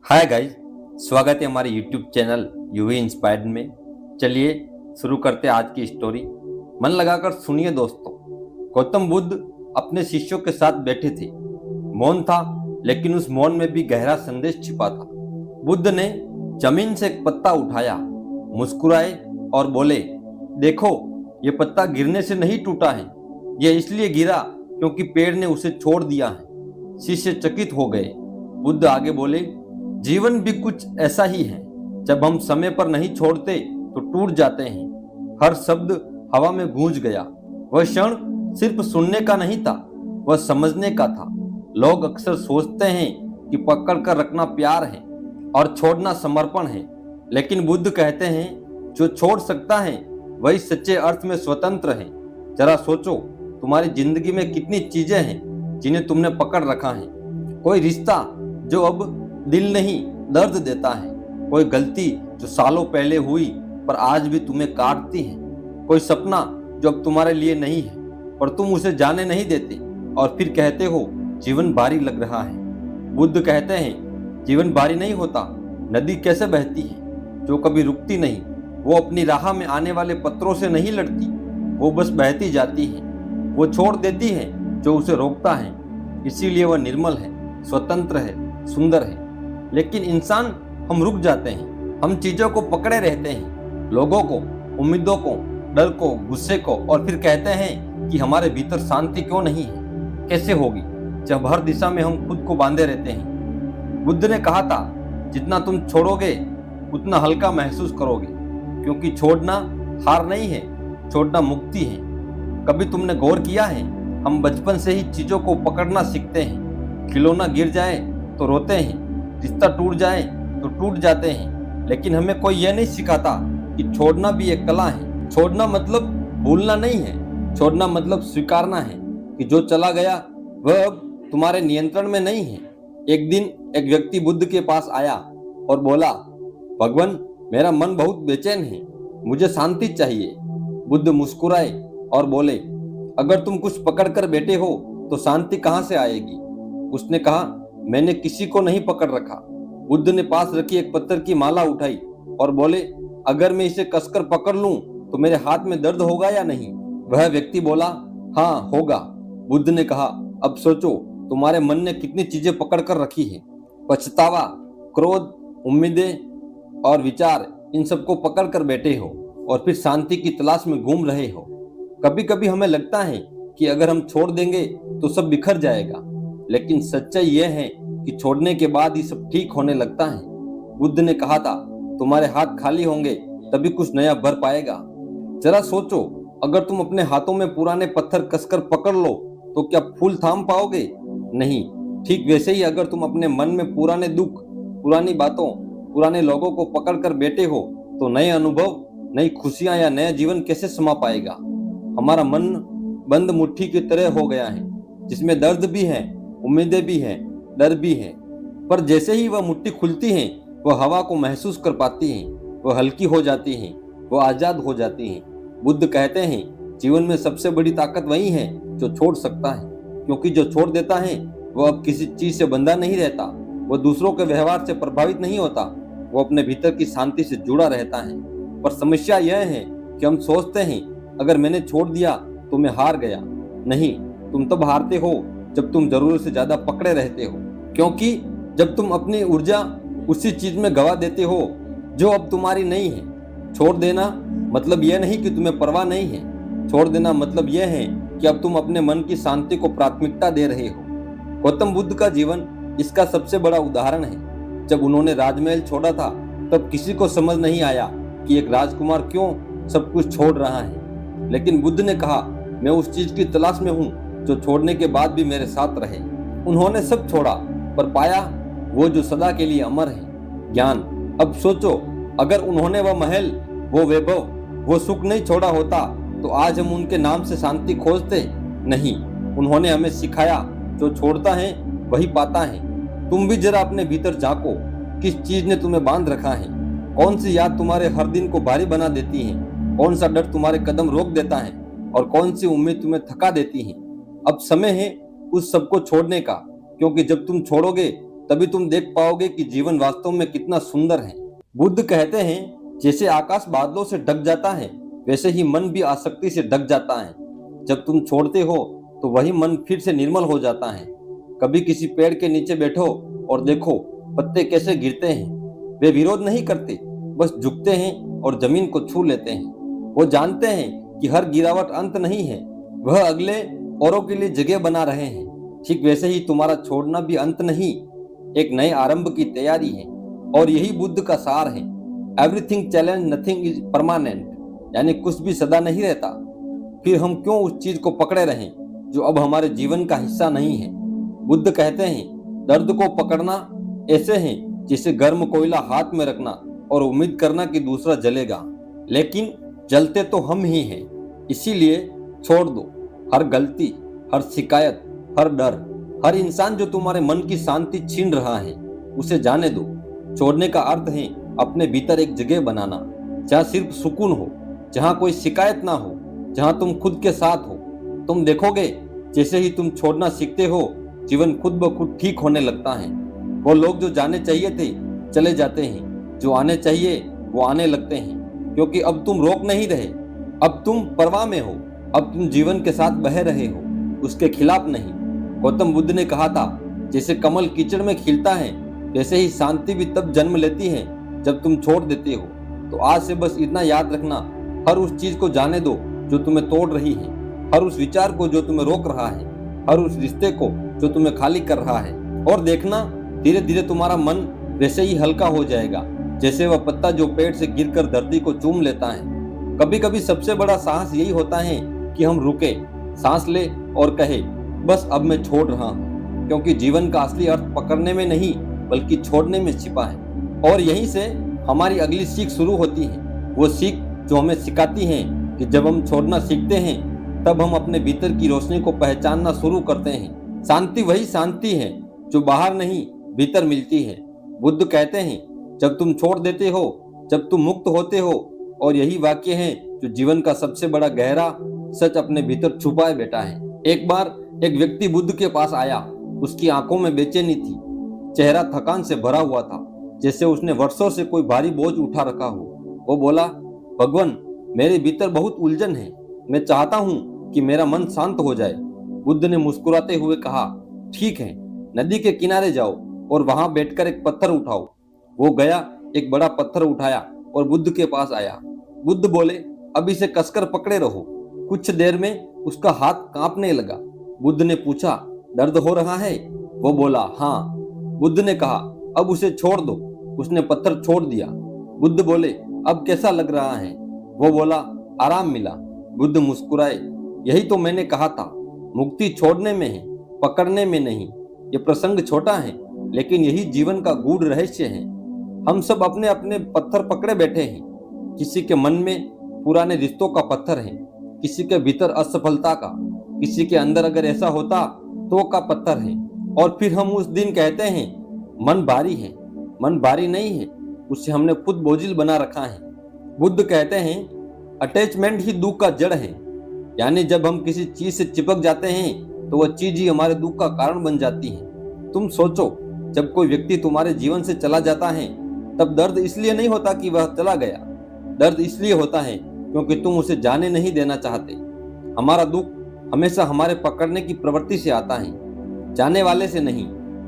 Hi guys, स्वागत है हमारे YouTube चैनल यूवी इंस्पायर्ड में। चलिए शुरू करते हैं आज की स्टोरी। मन लगाकर सुनिए दोस्तों। गौतम बुद्ध अपने शिष्यों के साथ बैठे थे। मौन था, लेकिन उस मौन में भी गहरा संदेश छिपा था। बुद्ध ने जमीन से एक पत्ता उठाया, मुस्कुराए और बोले, देखो, ये पत्ता गिरने से नहीं टूटा है, यह इसलिए गिरा क्योंकि पेड़ ने उसे छोड़ दिया है। शिष्य चकित हो गए। बुद्ध आगे बोले, जीवन भी कुछ ऐसा ही है। जब हम समय पर नहीं छोड़ते तो टूट जाते हैं। हर शब्द हवा में गूंज गया। वह क्षण सिर्फ सुनने का नहीं था, वह समझने का था। लोग अक्सर सोचते हैं कि पकड़ कर रखना प्यार है और छोड़ना समर्पण है, लेकिन बुद्ध कहते हैं जो छोड़ सकता है वही सच्चे अर्थ में स्वतंत्र है। जरा सोचो, तुम्हारी जिंदगी में कितनी चीजें हैं जिन्हें तुमने पकड़ रखा है। कोई रिश्ता जो अब दिल नहीं दर्द देता है, कोई गलती जो सालों पहले हुई पर आज भी तुम्हें काटती है, कोई सपना जो अब तुम्हारे लिए नहीं है पर तुम उसे जाने नहीं देते और फिर कहते हो जीवन भारी लग रहा है। बुद्ध कहते हैं जीवन भारी नहीं होता। नदी कैसे बहती है जो कभी रुकती नहीं। वो अपनी राह में आने वाले पत्थरों से नहीं लड़ती, वो बस बहती जाती है। वो छोड़ देती है जो उसे रोकता है, इसीलिए वह निर्मल है, स्वतंत्र है, सुंदर है। लेकिन इंसान हम रुक जाते हैं। हम चीजों को पकड़े रहते हैं, लोगों को, उम्मीदों को, डर को, गुस्से को, और फिर कहते हैं कि हमारे भीतर शांति क्यों नहीं है। कैसे होगी जब हर दिशा में हम खुद को बांधे रहते हैं। बुद्ध ने कहा था जितना तुम छोड़ोगे उतना हल्का महसूस करोगे, क्योंकि छोड़ना हार नहीं है, छोड़ना मुक्ति है। कभी तुमने गौर किया है, हम बचपन से ही चीजों को पकड़ना सीखते हैं। खिलौना गिर जाए तो रोते हैं, रिश्ता टूट जाए तो टूट जाते हैं, लेकिन हमें कोई यह नहीं सिखाता कि छोड़ना भी एक कला है। छोड़ना मतलब भूलना नहीं है, छोड़ना मतलब स्वीकारना है कि जो चला गया वह अब तुम्हारे नियंत्रण में नहीं है। एक दिन एक व्यक्ति बुद्ध के पास आया और बोला, भगवान, मेरा मन बहुत बेचैन है, मुझे शांति चाहिए। बुद्ध मुस्कुराए और बोले, अगर तुम कुछ पकड़ कर बैठे हो तो शांति कहाँ से आएगी। उसने कहा, मैंने किसी को नहीं पकड़ रखा। बुद्ध ने पास रखी एक पत्थर की माला उठाई और बोले, अगर मैं इसे कसकर पकड़ लूं तो मेरे हाथ में दर्द होगा या नहीं। वह व्यक्ति बोला, हाँ होगा। बुद्ध ने कहा, अब सोचो, तुम्हारे मन ने कितनी चीजें पकड़ कर रखी है। पछतावा, क्रोध, उम्मीदें और विचार, इन सबको पकड़ कर बैठे हो और फिर शांति की तलाश में घूम रहे हो। कभी कभी हमें लगता है कि अगर हम छोड़ देंगे तो सब बिखर जाएगा, लेकिन सच्चाई यह है कि छोड़ने के बाद ही सब ठीक होने लगता है। बुद्ध ने कहा था, तुम्हारे हाथ खाली होंगे तभी कुछ नया भर पाएगा। जरा सोचो, अगर तुम अपने हाथों में पुराने पत्थर कसकर पकड़ लो तो क्या फूल थाम पाओगे? नहीं। ठीक वैसे ही अगर तुम अपने मन में पुराने दुख, पुरानी बातों, पुराने लोगों को पकड़ कर बैठे हो तो नए अनुभव, नई खुशियां या नया जीवन कैसे समा पाएगा। हमारा मन बंद मुट्ठी की तरह हो गया है, जिसमें दर्द भी है, उम्मीदें भी हैं, डर भी है। पर जैसे ही वह मुट्ठी खुलती है, वह हवा को महसूस कर पाती है, वह हल्की हो जाती है, वह आजाद हो जाती है। बुद्ध कहते हैं जीवन में सबसे बड़ी ताकत वही है जो छोड़ सकता है, क्योंकि जो छोड़ देता है वह अब किसी चीज से बंधा नहीं रहता, वह दूसरों के व्यवहार से प्रभावित नहीं होता, वो अपने भीतर की शांति से जुड़ा रहता है। पर समस्या यह है कि हम सोचते हैं अगर मैंने छोड़ दिया तो मैं हार गया। नहीं, तुम तब हारते हो जब तुम जरूरत से ज्यादा पकड़े रहते हो, क्योंकि जब तुम अपनी ऊर्जा उसी चीज में गवा देते हो जो अब तुम्हारी नहीं है। छोड़ देना मतलब यह नहीं कि तुम्हें परवाह नहीं है, छोड़ देना मतलब यह है कि अब तुम अपने मन की शांति को प्राथमिकता दे रहे हो। गौतम बुद्ध का जीवन इसका सबसे बड़ा उदाहरण है। जब उन्होंने राजमहल छोड़ा था तब किसी को समझ नहीं आया कि एक राजकुमार क्यों सब कुछ छोड़ रहा है, लेकिन बुद्ध ने कहा, मैं उस चीज की तलाश में हूँ जो छोड़ने के बाद भी मेरे साथ रहे। उन्होंने सब छोड़ा पर पाया वो जो सदा के लिए अमर है, ज्ञान। अब सोचो, अगर उन्होंने वह महल, वो वैभव, वो सुख नहीं छोड़ा होता तो आज हम उनके नाम से शांति खोजते नहीं। उन्होंने हमें सिखाया जो छोड़ता है वही पाता है। तुम भी जरा अपने भीतर झांको, किस चीज ने तुम्हें बांध रखा है? कौन सी याद तुम्हारे हर दिन को भारी बना देती है? कौन सा डर तुम्हारे कदम रोक देता है और कौन सी उम्मीद तुम्हें थका देती है? अब समय है उस सबको छोड़ने का, क्योंकि जब तुम छोड़ोगे तभी तुम देख पाओगे कि जीवन वास्तव में कितना सुंदर है। बुद्ध कहते हैं, जैसे आकाश बादलों से ढक जाता है वैसे ही मन भी आसक्ति से ढक जाता है। जब तुम छोड़ते हो तो वही मन फिर से निर्मल हो जाता है। कभी किसी पेड़ के नीचे बैठो और देखो पत्ते कैसे गिरते हैं। वे विरोध नहीं करते, बस झुकते हैं और जमीन को छू लेते हैं। वो जानते हैं कि हर गिरावट अंत नहीं है, वह अगले औरों के लिए जगह बना रहे हैं। ठीक वैसे ही तुम्हारा छोड़ना भी अंत नहीं, एक नए आरंभ की तैयारी है। और यही बुद्ध का सार है। Everything challenge, nothing is permanent, यानी कुछ भी सदा नहीं रहता। फिर हम क्यों उस चीज को पकड़े रहें जो अब हमारे जीवन का हिस्सा नहीं है। बुद्ध कहते हैं, दर्द को पकड़ना ऐसे है जैसे गर्म कोयला हाथ में रखना और उम्मीद करना कि दूसरा जलेगा, लेकिन जलते तो हम ही हैं। इसीलिए छोड़ दो हर गलती, हर शिकायत, हर डर, हर इंसान जो तुम्हारे मन की शांति छीन रहा है, उसे जाने दो। छोड़ने का अर्थ है अपने भीतर एक जगह बनाना जहाँ सिर्फ सुकून हो, जहाँ कोई शिकायत ना हो, जहाँ तुम खुद के साथ हो। तुम देखोगे जैसे ही तुम छोड़ना सीखते हो, जीवन खुद ब खुद ठीक होने लगता है। वो लोग जो जाने चाहिए थे चले जाते हैं, जो आने चाहिए वो आने लगते हैं, क्योंकि अब तुम रोक नहीं रहे, अब तुम परवाह में हो, अब तुम जीवन के साथ बह रहे हो, उसके खिलाफ नहीं। गौतम बुद्ध ने कहा था, जैसे कमल कीचड़ में खिलता है वैसे ही शांति भी तब जन्म लेती है जब तुम छोड़ देते हो। तो आज से बस इतना याद रखना, हर उस चीज को जाने दो जो तुम्हें तोड़ रही है, हर उस विचार को जो तुम्हें रोक रहा है, हर उस रिश्ते को जो तुम्हें खाली कर रहा है। और देखना धीरे धीरे तुम्हारा मन वैसे ही हल्का हो जाएगा जैसे वह पत्ता जो पेड़ से गिरकर धरती को चूम लेता है। कभी कभी सबसे बड़ा साहस यही होता है कि हम रुके, सांस ले और कहे, बस अब मैं छोड़ रहा हूँ, क्योंकि जीवन का असली अर्थ पकड़ने में नहीं बल्कि छोड़ने में छिपा है। और यहीं से हमारी अगली सीख शुरू होती है, वो सीख जो हमें सिखाती है कि जब हम छोड़ना सीखते हैं तब हम अपने भीतर की रोशनी को पहचानना शुरू करते हैं। शांति वही शांति है जो बाहर नहीं भीतर मिलती है। बुद्ध कहते हैं, जब तुम छोड़ देते हो, जब तुम मुक्त होते हो। और यही वाक्य है जो जीवन का सबसे बड़ा गहरा सच अपने भीतर छुपाए बैठा है। एक बार एक व्यक्ति बुद्ध के पास आया। उसकी आंखों में बेचैनी थी, चेहरा थकान से भरा हुआ था, जैसे उसने वर्षों से कोई भारी बोझ उठा रखा हो। वो बोला, भगवान, मेरे भीतर बहुत उलझन है, मैं चाहता हूँ कि मेरा मन शांत हो जाए। बुद्ध ने मुस्कुराते हुए कहा, ठीक है, नदी के किनारे जाओ और वहां बैठकर एक पत्थर उठाओ। वो गया, एक बड़ा पत्थर उठाया और बुद्ध के पास आया। बुद्ध बोले, अब इसे कसकर पकड़े रहो। कुछ देर में उसका हाथ कांपने लगा। बुद्ध ने पूछा, दर्द हो रहा है? वो बोला, हाँ। बुद्ध ने कहा, अब उसे छोड़ दो। उसने पत्थर छोड़ दिया। बुद्ध बोले, अब कैसा लग रहा है? वो बोला, आराम मिला। बुद्ध मुस्कुराए, यही तो मैंने कहा था, मुक्ति छोड़ने में है, पकड़ने में नहीं। ये प्रसंग छोटा है, लेकिन यही जीवन का गूढ़ रहस्य है। हम सब अपने अपने पत्थर पकड़े बैठे हैं। किसी के मन में पुराने रिश्तों का पत्थर है, किसी के भीतर असफलता का, किसी के अंदर अगर ऐसा होता तो का पत्थर है। और फिर हम उस दिन कहते हैं, मन भारी है। मन भारी नहीं है, उसे हमने खुद बोझिल बना रखा है। बुद्ध कहते हैं, अटैचमेंट ही दुख का जड़ है। यानी जब हम किसी चीज से चिपक जाते हैं तो वह चीज ही हमारे दुख का कारण बन जाती है। तुम सोचो, जब कोई व्यक्ति तुम्हारे जीवन से चला जाता है तब दर्द इसलिए नहीं होता कि वह चला गया, दर्द इसलिए होता है क्योंकि तुम उसे जाने नहीं देना चाहते। हमारा दुख हमेशा हमारे पकड़ने की प्रवृत्ति से आता है, जाने वाले से नहीं।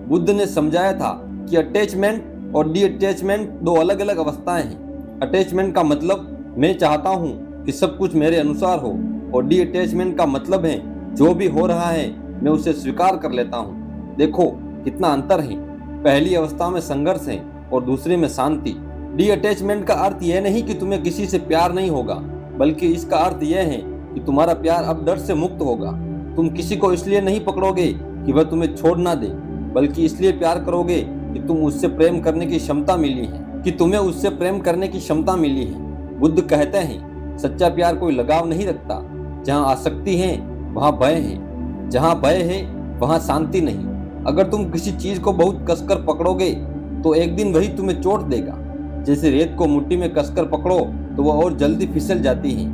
बुद्ध ने समझाया था कि अटैचमेंट और डी अटैचमेंट दो अलग अलग अवस्थाएं हैं। अटैचमेंट का मतलब मैं चाहता हूँ कि सब कुछ मेरे अनुसार हो, और डी अटैचमेंट का मतलब है जो भी हो रहा है मैं उसे स्वीकार कर लेता हूँ। देखो कितना अंतर है। पहली अवस्था में संघर्ष है और दूसरे में शांति। डी अटैचमेंट का अर्थ यह नहीं कि तुम्हें किसी से प्यार नहीं होगा, बल्कि इसका अर्थ यह है कि तुम्हारा प्यार अब डर से मुक्त होगा। तुम किसी को इसलिए नहीं पकड़ोगे कि वह तुम्हें छोड़ ना दे, बल्कि इसलिए प्यार करोगे कि तुम उससे प्रेम करने की क्षमता मिली है, कि तुम्हें उससे प्रेम करने की क्षमता मिली है। बुद्ध कहते हैं, सच्चा प्यार कोई लगाव नहीं रखता। जहाँ आसक्ति है वहाँ भय है, जहाँ भय है वहाँ शांति नहीं। अगर तुम किसी चीज को बहुत कसकर पकड़ोगे तो एक दिन वही तुम्हें चोट देगा। जैसे रेत को मुट्ठी में कसकर पकड़ो तो वह और जल्दी फिसल जाती है।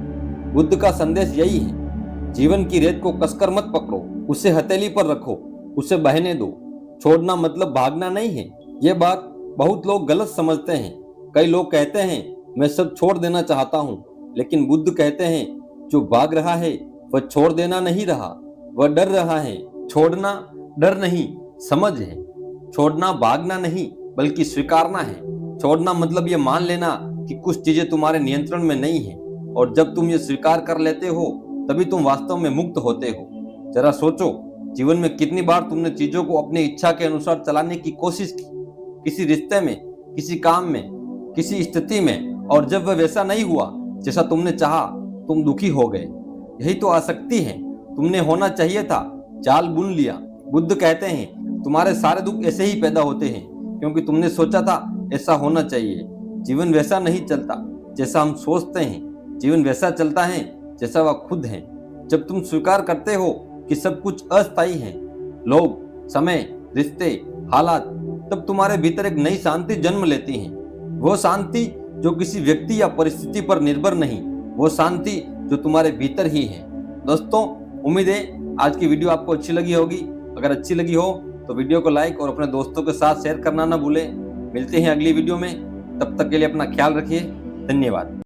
बुद्ध का संदेश यही है, जीवन की रेत को कसकर मत पकड़ो, उसे हथेली पर रखो, उसे बहने दो। छोड़ना मतलब भागना नहीं है। ये बात बहुत लोग गलत समझते हैं। कई लोग कहते हैं मैं सब छोड़ देना चाहता हूँ, लेकिन बुद्ध कहते हैं जो भाग रहा है वह छोड़ देना नहीं रहा, वह डर रहा है। छोड़ना डर नहीं, समझ है। छोड़ना भागना नहीं बल्कि स्वीकारना है। छोड़ना मतलब ये मान लेना कि कुछ चीजें तुम्हारे नियंत्रण में नहीं है, और जब तुम ये स्वीकार कर लेते हो तभी तुम वास्तव में मुक्त होते हो। जरा सोचो, जीवन में कितनी बार तुमने चीजों को अपनी इच्छा के अनुसार चलाने की कोशिश की, किसी रिश्ते में, किसी काम में, किसी स्थिति में, और जब वह वैसा नहीं हुआ जैसा तुमने चाहा, तुम दुखी हो गए। यही तो आसक्ति है। तुमने होना चाहिए था, जाल बुन लिया। बुद्ध कहते हैं तुम्हारे सारे दुख ऐसे ही पैदा होते हैं क्योंकि तुमने सोचा था ऐसा होना चाहिए। जीवन वैसा नहीं चलता जैसा हम सोचते हैं, जीवन वैसा चलता है जैसा वह खुद है। जब तुम स्वीकार करते हो कि सब कुछ अस्थायी है, लोग, समय, रिश्ते, हालात, तब तुम्हारे भीतर एक नई शांति जन्म लेती है। वो शांति जो किसी व्यक्ति या परिस्थिति पर निर्भर नहीं, वो शांति जो तुम्हारे भीतर ही है। दोस्तों, उम्मीद है आज की वीडियो आपको अच्छी लगी होगी। अगर अच्छी लगी हो तो वीडियो को लाइक और अपने दोस्तों के साथ शेयर करना ना भूलें। मिलते हैं अगली वीडियो में, तब तक के लिए अपना ख्याल रखिए। धन्यवाद।